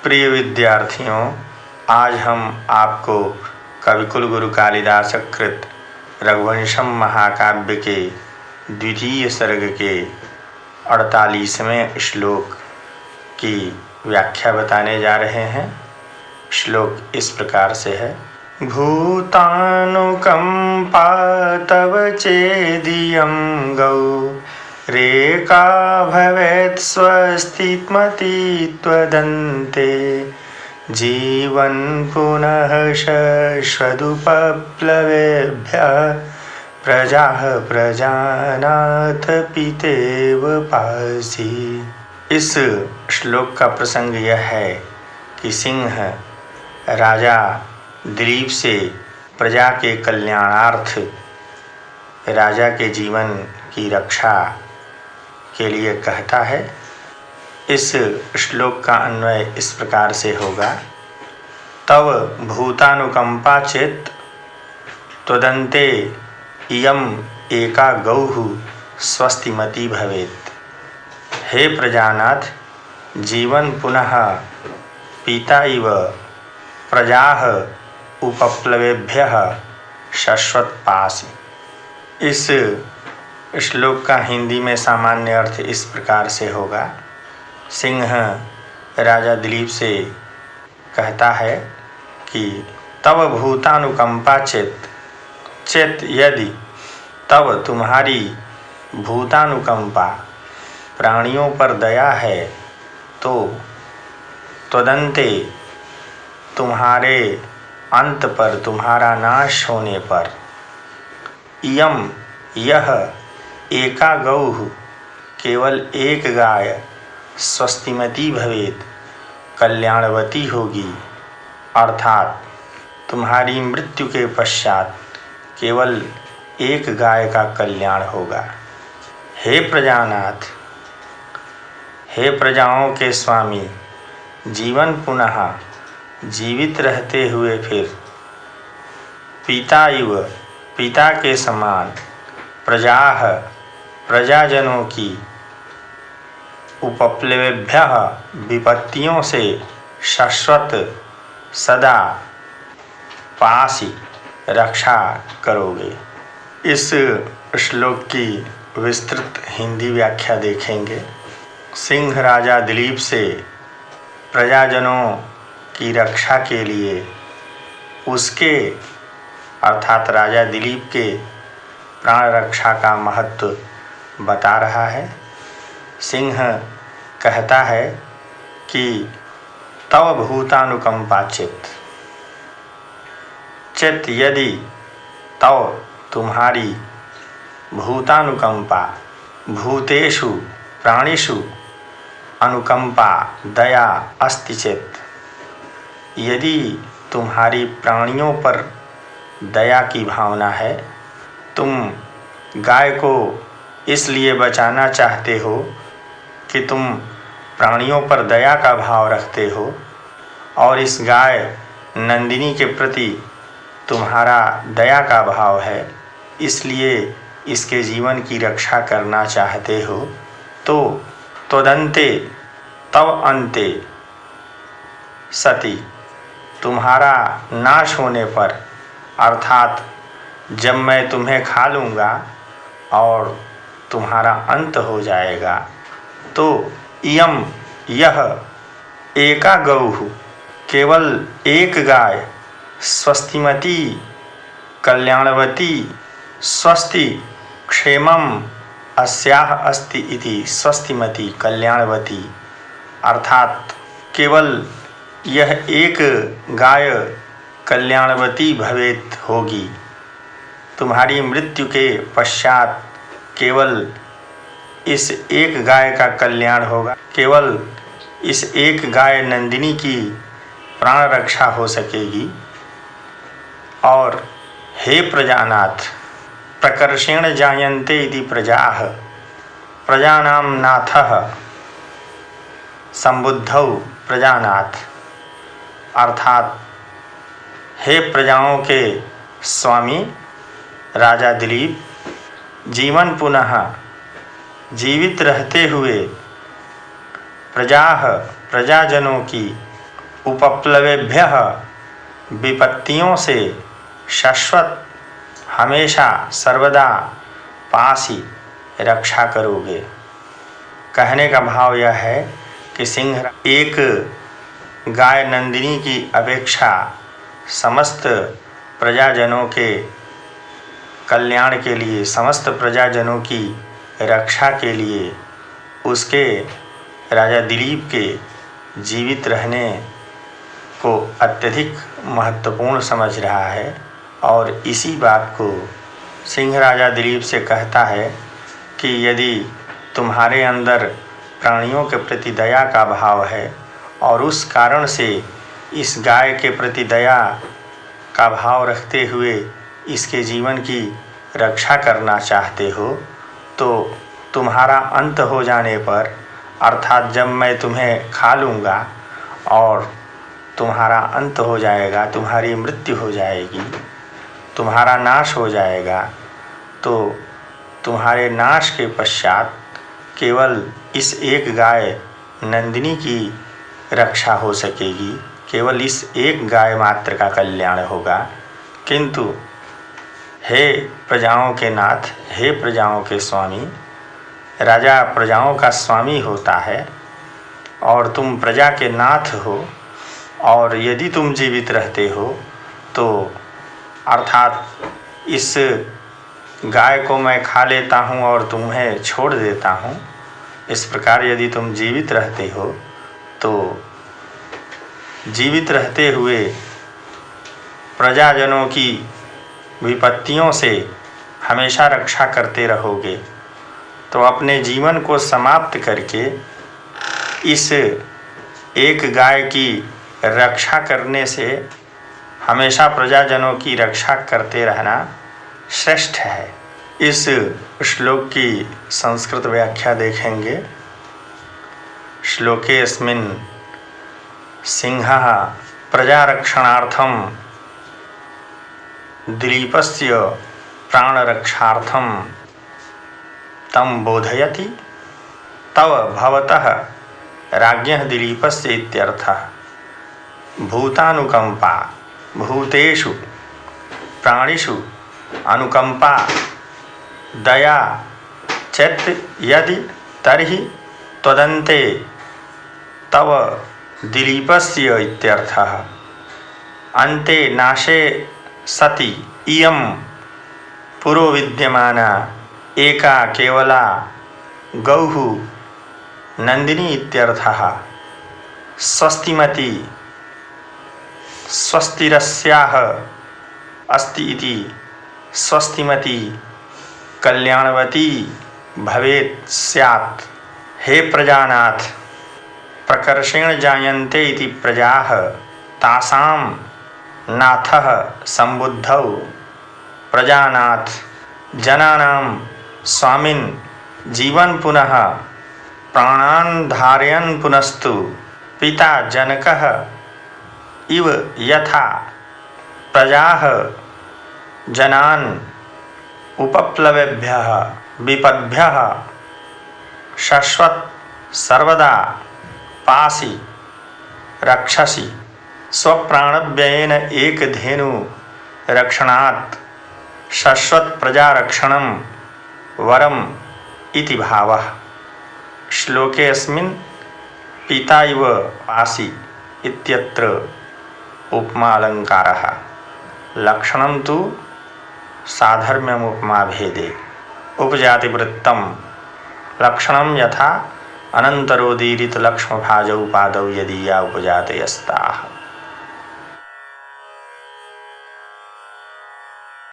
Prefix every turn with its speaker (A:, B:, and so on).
A: प्रिय विद्यार्थियों, आज हम आपको कविकुल गुरु कालिदास कृत रघुवंशम महाकाव्य के द्वितीय सर्ग के 48वें श्लोक की व्याख्या बताने जा रहे हैं। श्लोक इस प्रकार से है। भूतानुकंपा तव चेदियं गौ रेका भवेत् स्वस्तिमति त्वदन्ते जीवन पुनः शश्वदुपप्लवेभ्यः प्रजाः प्रजानाथ पितेव पासि। इस श्लोक का प्रसंग यह है कि सिंह राजा दिलीप से प्रजा के कल्याणार्थ राजा के जीवन की रक्षा के लिए कहता है। इस श्लोक का अन्वय इस प्रकार से होगा। तव भूतानुकंपा चेत् त्वदन्ते इयम् एका गौः स्वस्तिमती भवेत्। हे प्रजानाथ, जीवन पुनः पीता इव प्रजाः उपप्लवेभ्यः शश्वत पासि। इस श्लोक का हिंदी में सामान्य अर्थ इस प्रकार से होगा। सिंह राजा दिलीप से कहता है कि तव भूतानुकंपा चेत यदि तव तुम्हारी भूतानुकंपा प्राणियों पर दया है तो त्वदन्ते तुम्हारे अंत पर, तुम्हारा नाश होने पर, इयम यह एका गौः केवल एक गाय स्वस्तिमती भवेत् कल्याणवती होगी, अर्थात तुम्हारी मृत्यु के पश्चात केवल एक गाय का कल्याण होगा। हे प्रजानाथ, हे प्रजाओं के स्वामी, जीवन पुनः जीवित रहते हुए फिर पिता के समान प्रजाः प्रजाजनों की उपप्लवेभ्यः विपत्तियों से शाश्वत सदा पासि रक्षा करोगे। इस श्लोक की विस्तृत हिंदी व्याख्या देखेंगे। सिंह राजा दिलीप से प्रजाजनों की रक्षा के लिए उसके अर्थात राजा दिलीप के प्राण रक्षा का महत्व बता रहा है। सिंह कहता है कि तव भूतानुकंपा चित यदि तव तुम्हारी भूतानुकंपा भूतेषु प्राणिषु अनुकंपा दया अस्ति चेत, यदि तुम्हारी प्राणियों पर दया की भावना है, तुम गाय को इसलिए बचाना चाहते हो कि तुम प्राणियों पर दया का भाव रखते हो और इस गाय नंदिनी के प्रति तुम्हारा दया का भाव है, इसलिए इसके जीवन की रक्षा करना चाहते हो, तो त्वदन्ते तव अन्ते सति, तुम्हारा नाश होने पर, अर्थात जब मैं तुम्हें खा लूँगा और तुम्हारा अंत हो जाएगा, तो इयम यह एका गौः केवल एक गाय स्वस्तिमती कल्याणवती स्वस्ति क्षेमम अस्याः अस्ति इति स्वस्तिमती कल्याणवती, अर्थात केवल यह एक गाय कल्याणवती भवेत होगी, तुम्हारी मृत्यु के पश्चात केवल इस एक गाय का कल्याण होगा, केवल इस एक गाय नंदिनी की प्राण रक्षा हो सकेगी। और हे प्रजानाथ, प्रकर्षेण जायन्ते इति प्रजाः प्रजानां नाथः संबुद्धौ प्रजानाथ, अर्थात हे प्रजाओं के स्वामी राजा दिलीप, जीवन पुनः जीवित रहते हुए प्रजाजनों की उपप्लवेभ्यः विपत्तियों से शाश्वत हमेशा सर्वदा पासी रक्षा करोगे। कहने का भाव यह है कि सिंह एक गाय नंदिनी की अपेक्षा समस्त प्रजाजनों के कल्याण के लिए, समस्त प्रजाजनों की रक्षा के लिए उसके राजा दिलीप के जीवित रहने को अत्यधिक महत्वपूर्ण समझ रहा है। और इसी बात को सिंह राजा दिलीप से कहता है कि यदि तुम्हारे अंदर प्राणियों के प्रति दया का भाव है और उस कारण से इस गाय के प्रति दया का भाव रखते हुए इसके जीवन की रक्षा करना चाहते हो, तो तुम्हारा अंत हो जाने पर, अर्थात जब मैं तुम्हें खा लूँगा और तुम्हारा अंत हो जाएगा, तुम्हारी मृत्यु हो जाएगी, तुम्हारा नाश हो जाएगा, तो तुम्हारे नाश के पश्चात केवल इस एक गाय नंदिनी की रक्षा हो सकेगी, केवल इस एक गाय मात्र का कल्याण होगा। किंतु हे प्रजाओं के नाथ, हे प्रजाओं के स्वामी, राजा प्रजाओं का स्वामी होता है और तुम प्रजा के नाथ हो, और यदि तुम जीवित रहते हो तो अर्थात इस गाय को मैं खा लेता हूँ और तुम्हें छोड़ देता हूँ, इस प्रकार यदि तुम जीवित रहते हो तो जीवित रहते हुए प्रजाजनों की विपत्तियों से हमेशा रक्षा करते रहोगे, तो अपने जीवन को समाप्त करके इस एक गाय की रक्षा करने से हमेशा प्रजाजनों की रक्षा करते रहना श्रेष्ठ है। इस श्लोक की संस्कृत व्याख्या देखेंगे। श्लोकेऽस्मिन् सिंहः प्रजारक्षणार्थं दिलीपस्य प्राणरक्षार्थं तं बोधयति तव भवतः राज्ञः दिलीपस्य इत्यर्थः। भूतानुकंपा भूतेषु प्राणिषु अनुकंपा दया चेत् यदि तर्हि त्वदन्ते तव दिलीपस्य इत्यर्थः। अन्ते नाशे सति इयं पुरोविद्यमाना एका केवला गौः नंदिनी इत्यर्थः। स्वस्तिमती स्वस्तिरस्याः अस्ति इति स्वस्तिमती कल्याणवती भवेत् स्यात्। हे प्रजानाथ, प्रकर्षेण जायन्ते इति प्रजाः तासां नाथः संबुद्धौ प्रजानाथ जनानां स्वामिन् जीवन पुनः प्राणान् धारयन् पुनस्तु पिता जनकः इव यथा प्रजाः जनान् उपप्लवेभ्यः विपद्भ्यः शाश्वत सर्वदा पासि रक्षसि स्वप्राणव्ययेन एक धेनु रक्षणात् शाश्वत प्रजारक्षणं वरम् इति भावः। श्लोकेऽस्मिन् पिता इव पासि इत्यत्र उपमा अलंकारः। लक्षणं तु साधर्म्यम् उपमा भेदे उपजातिवृत्तं लक्षणं यथा अनन्तरोदीरित लक्ष्मभाजौ पादौ यदीया उपजातयस्ताः।